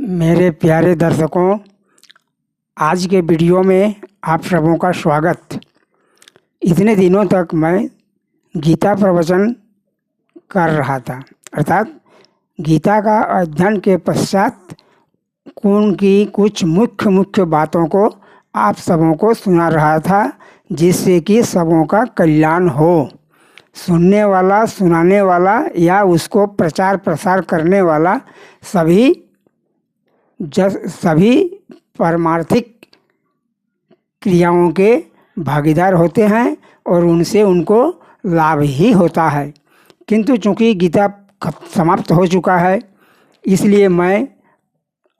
मेरे प्यारे दर्शकों, आज के वीडियो में आप सबों का स्वागत। इतने दिनों तक मैं गीता प्रवचन कर रहा था, अर्थात गीता का अध्ययन के पश्चात उनकी कुछ मुख्य बातों को आप सबों को सुना रहा था, जिससे कि सबों का कल्याण हो। सुनने वाला, सुनाने वाला या उसको प्रचार प्रसार करने वाला सभी पारमार्थिक क्रियाओं के भागीदार होते हैं और उनसे उनको लाभ ही होता है। किंतु चूँकि गीता समाप्त हो चुका है, इसलिए मैं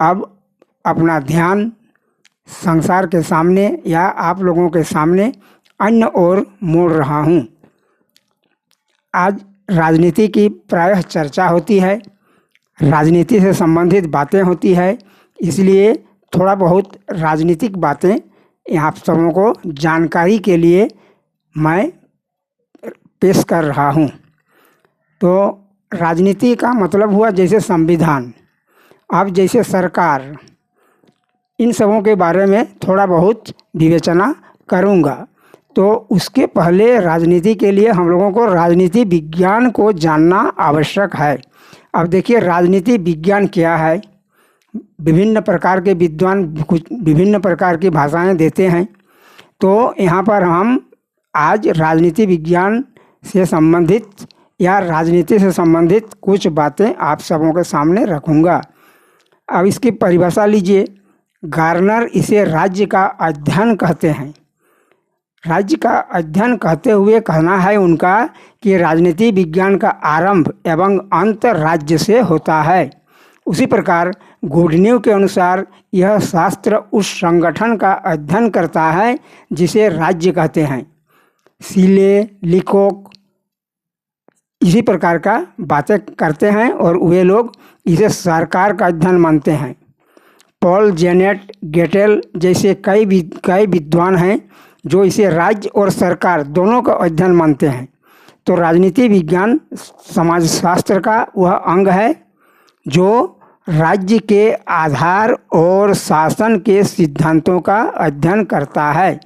अब अपना ध्यान संसार के सामने या आप लोगों के सामने अन्य ओर मोड़ रहा हूँ। आज राजनीति की प्रायः चर्चा होती है, राजनीति से संबंधित बातें होती है, इसलिए थोड़ा बहुत राजनीतिक बातें आप सबों को जानकारी के लिए मैं पेश कर रहा हूँ। तो राजनीति का मतलब हुआ जैसे संविधान, अब जैसे सरकार, इन सबों के बारे में थोड़ा बहुत विवेचना करूँगा। तो उसके पहले राजनीति के लिए हम लोगों को राजनीति विज्ञान को जानना आवश्यक है। अब देखिए, राजनीति विज्ञान क्या है। विभिन्न प्रकार के विद्वान कुछ विभिन्न प्रकार की भाषाएं देते हैं, तो यहाँ पर हम आज राजनीति विज्ञान से संबंधित या राजनीति से संबंधित कुछ बातें आप सबों के सामने रखूँगा। अब इसकी परिभाषा लीजिए। गार्नर इसे राज्य का अध्ययन कहते हैं। राज्य का अध्ययन कहते हुए कहना है उनका कि राजनीति विज्ञान का आरंभ एवं अंत राज्य से होता है। उसी प्रकार गुडन्यू के अनुसार यह शास्त्र उस संगठन का अध्ययन करता है जिसे राज्य कहते हैं। सीले, लिकोक इसी प्रकार का बातें करते हैं और वे लोग इसे सरकार का अध्ययन मानते हैं। पॉल जेनेट गेटेल जैसे कई विद्वान हैं जो इसे राज्य और सरकार दोनों का अध्ययन मानते हैं। तो राजनीति विज्ञान समाजशास्त्र का वह अंग है जो राज्य के आधार और शासन के सिद्धांतों का अध्ययन करता है,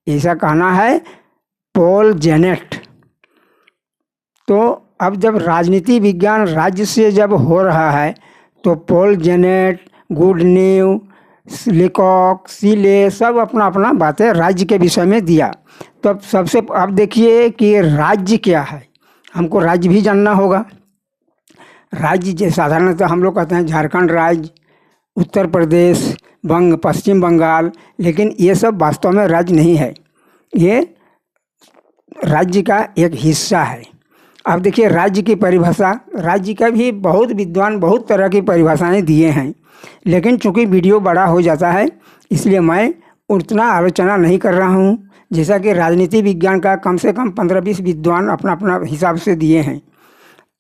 ऐसा कहना है पॉल जेनेट। तो अब जब राजनीति विज्ञान राज्य से जब हो रहा है, तो पॉल जेनेट, गुडन्यू, लिकॉक, सीले सब अपना अपना बातें राज्य के विषय में दिया। तो अब सबसे अब देखिए कि राज्य क्या है। हमको राज्य भी जानना होगा। राज्य जो साधारणतः हम लोग कहते हैं झारखंड राज्य, उत्तर प्रदेश, पश्चिम बंगाल, लेकिन ये सब वास्तव में राज्य नहीं है, ये राज्य का एक हिस्सा है। अब देखिए राज्य की परिभाषा, राज्य का भी बहुत विद्वान बहुत तरह की परिभाषाएं दिए हैं, लेकिन चूंकि वीडियो बड़ा हो जाता है इसलिए मैं उतना आलोचना नहीं कर रहा हूँ। जैसा कि राजनीति विज्ञान का कम से कम 15-20 विद्वान अपना अपना हिसाब से दिए हैं,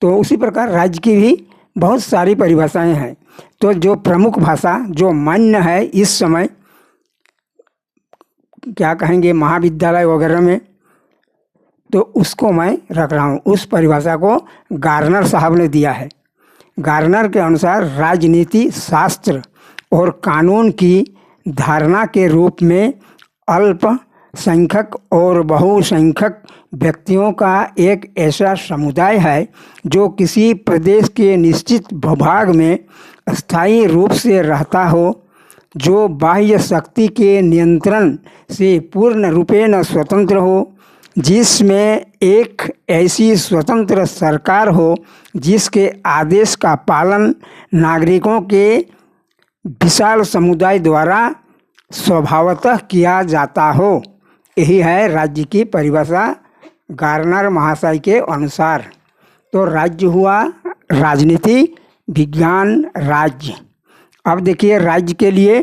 तो उसी प्रकार राज्य की भी बहुत सारी परिभाषाएं हैं। तो जो प्रमुख भाषा जो मान्य है इस समय, क्या कहेंगे, महाविद्यालय वगैरह में, तो उसको मैं रख रहा हूँ। उस परिभाषा को गार्नर साहब ने दिया है। गार्नर के अनुसार राजनीति शास्त्र और कानून की धारणा के रूप में अल्पसंख्यक और बहुसंख्यक व्यक्तियों का एक ऐसा समुदाय है जो किसी प्रदेश के निश्चित भूभाग में स्थायी रूप से रहता हो, जो बाह्य शक्ति के नियंत्रण से पूर्ण रूपेण स्वतंत्र हो, जिसमें एक ऐसी स्वतंत्र सरकार हो जिसके आदेश का पालन नागरिकों के विशाल समुदाय द्वारा स्वभावतः किया जाता हो। यही है राज्य की परिभाषा गार्नर महाशय के अनुसार। तो राज्य हुआ राजनीति विज्ञान राज्य। अब देखिए राज्य के लिए,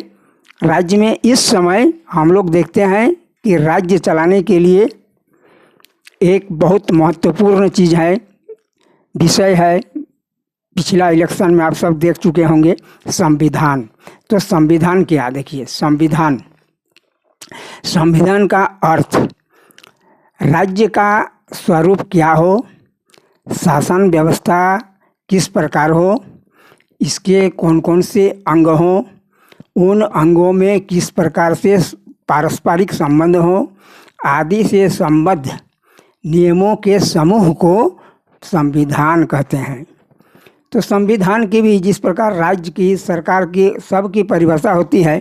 राज्य में इस समय हम लोग देखते हैं कि राज्य चलाने के लिए एक बहुत महत्वपूर्ण चीज़ है, विषय है। पिछला इलेक्शन में आप सब देख चुके होंगे, संविधान। तो संविधान क्या, देखिए संविधान का अर्थ, राज्य का स्वरूप क्या हो, शासन व्यवस्था किस प्रकार हो, इसके कौन कौन से अंग हों, उन अंगों में किस प्रकार से पारस्परिक संबंध हो आदि से संबद्ध नियमों के समूह को संविधान कहते हैं। तो संविधान की भी जिस प्रकार राज्य की, सरकार की, सबकी परिभाषा होती है,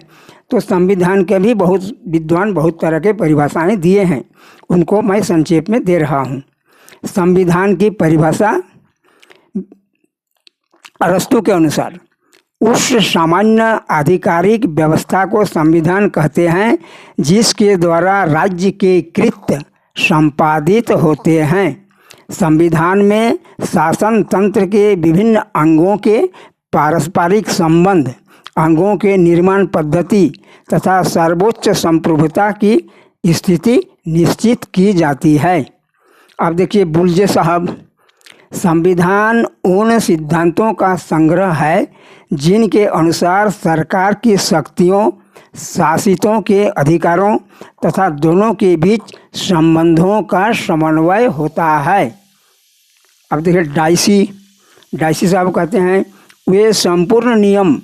तो संविधान के भी बहुत विद्वान बहुत तरह के परिभाषाएं दिए हैं, उनको मैं संक्षेप में दे रहा हूँ। संविधान की परिभाषा अरस्तु के अनुसार उस सामान्य आधिकारिक व्यवस्था को संविधान कहते हैं जिसके द्वारा राज्य के कृत्य संपादित होते हैं। संविधान में शासन तंत्र के विभिन्न अंगों के पारस्परिक संबंध, अंगों के निर्माण पद्धति तथा सर्वोच्च संप्रभुता की स्थिति निश्चित की जाती है। अब देखिए बुल्जे साहब, संविधान उन सिद्धांतों का संग्रह है जिनके अनुसार सरकार की शक्तियों, शासितों के अधिकारों तथा दोनों के बीच संबंधों का समन्वय होता है। अब देखिए डाइसी साहब कहते हैं, वे संपूर्ण नियम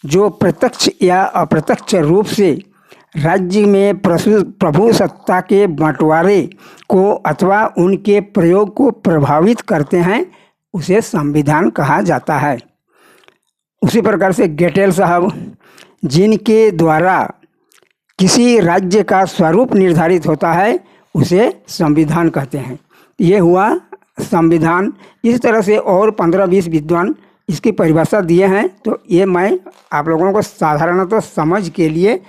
जो प्रत्यक्ष या अप्रत्यक्ष रूप से राज्य में प्रभु सत्ता के बंटवारे को अथवा उनके प्रयोग को प्रभावित करते हैं, उसे संविधान कहा जाता है। उसी प्रकार से गेटेल साहब, जिनके द्वारा किसी राज्य का स्वरूप निर्धारित होता है, उसे संविधान कहते हैं। ये हुआ संविधान। इस तरह से और 15-20 विद्वान इसकी परिभाषा दिए हैं, तो ये मैं आप लोगों को साधारणतः समझ के लिए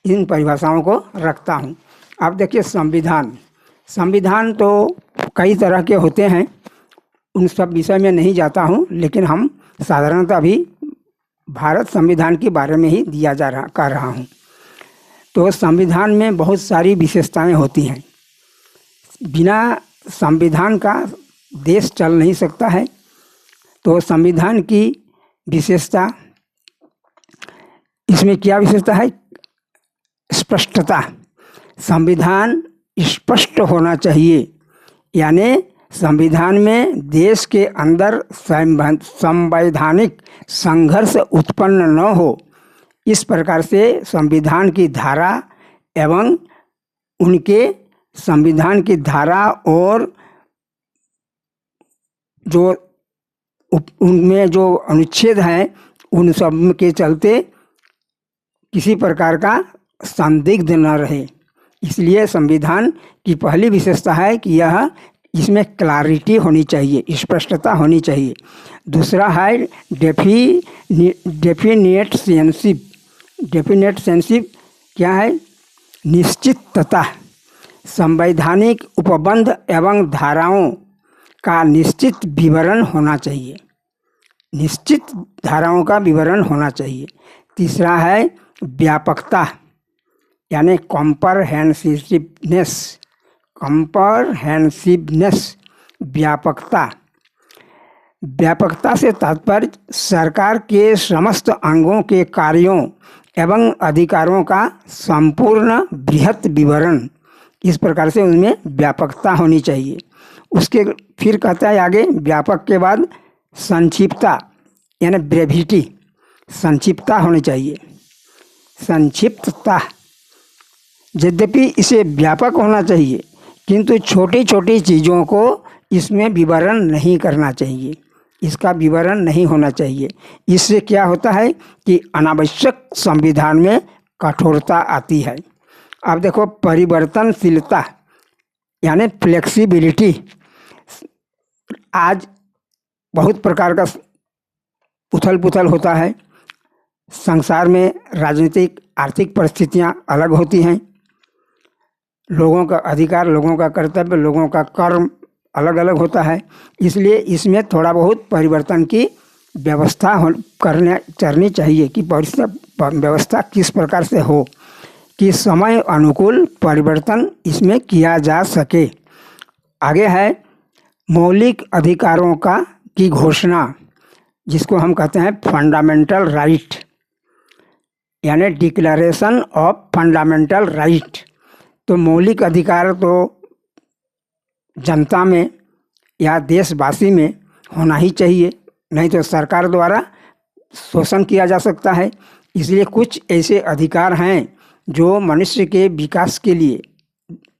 इन परिभाषाओं को रखता हूँ। अब देखिए संविधान तो कई तरह के होते हैं, उन सब विषय में नहीं जाता हूँ, लेकिन हम साधारणतः अभी भारत संविधान के बारे में ही कर रहा हूँ। तो संविधान में बहुत सारी विशेषताएं होती हैं। बिना संविधान का देश चल नहीं सकता है। तो संविधान की विशेषता, इसमें क्या विशेषता है? स्पष्टता। संविधान स्पष्ट होना चाहिए, यानी संविधान में देश के अंदर संवैधानिक संघर्ष उत्पन्न न हो, इस प्रकार से संविधान की धारा एवं उनके संविधान की धारा और जो उनमें जो अनुच्छेद हैं, उन सब के चलते किसी प्रकार का संदिग्ध न रहे। इसलिए संविधान की पहली विशेषता है कि यह इसमें क्लैरिटी होनी चाहिए, स्पष्टता होनी चाहिए। दूसरा है डेफिनेटशिप क्या है? निश्चितता। संवैधानिक उपबंध एवं धाराओं का निश्चित विवरण होना चाहिए, निश्चित धाराओं का विवरण होना चाहिए। तीसरा है व्यापकता, यानी कॉम्प्रहेंसिवनेस, व्यापकता से तात्पर्य सरकार के समस्त अंगों के कार्यों एवं अधिकारों का संपूर्ण बृहत विवरण, इस प्रकार से उनमें व्यापकता होनी चाहिए। उसके फिर कहता है आगे, व्यापक के बाद संक्षिप्तता, यानी ब्रेविटी, संक्षिप्तता होनी चाहिए। संक्षिप्तता, यद्यपि इसे व्यापक होना चाहिए, किंतु छोटी छोटी चीज़ों को इसमें विवरण नहीं करना चाहिए, इसका विवरण नहीं होना चाहिए। इससे क्या होता है कि अनावश्यक संविधान में कठोरता आती है। अब देखो परिवर्तनशीलता, यानी फ्लेक्सिबिलिटी। आज बहुत प्रकार का उथल पुथल होता है, संसार में राजनीतिक आर्थिक परिस्थितियां अलग होती हैं, लोगों का अधिकार, लोगों का कर्तव्य, लोगों का कर्म अलग अलग होता है। इसलिए इसमें थोड़ा बहुत परिवर्तन की व्यवस्था करनी चाहिए कि व्यवस्था किस प्रकार से हो कि समय अनुकूल परिवर्तन इसमें किया जा सके। आगे है मौलिक अधिकारों की घोषणा, जिसको हम कहते हैं फंडामेंटल राइट, यानी डिक्लेरेशन ऑफ फंडामेंटल राइट। तो मौलिक अधिकार तो जनता में या देशवासी में होना ही चाहिए, नहीं तो सरकार द्वारा शोषण किया जा सकता है। इसलिए कुछ ऐसे अधिकार हैं जो मनुष्य के विकास के लिए,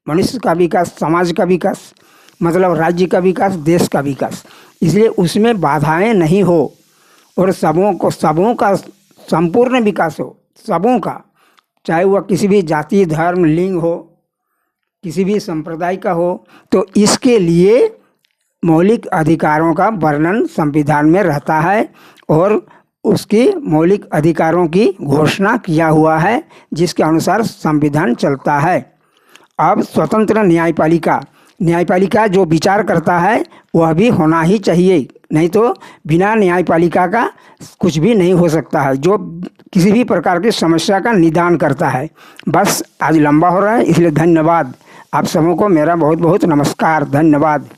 मनुष्य का विकास, समाज का विकास, मतलब राज्य का विकास, देश का विकास, इसलिए उसमें बाधाएं नहीं हो और सबों का संपूर्ण विकास हो, सबों का, चाहे वह किसी भी जाति, धर्म, लिंग हो, किसी भी संप्रदाय का हो। तो इसके लिए मौलिक अधिकारों का वर्णन संविधान में रहता है और उसकी मौलिक अधिकारों की घोषणा किया हुआ है, जिसके अनुसार संविधान चलता है। अब स्वतंत्र न्यायपालिका जो विचार करता है वह भी होना ही चाहिए, नहीं तो बिना न्यायपालिका का कुछ भी नहीं हो सकता है, जो किसी भी प्रकार की समस्या का निदान करता है। बस आज लंबा हो रहा है, इसलिए धन्यवाद। आप सबों को मेरा बहुत बहुत नमस्कार, धन्यवाद।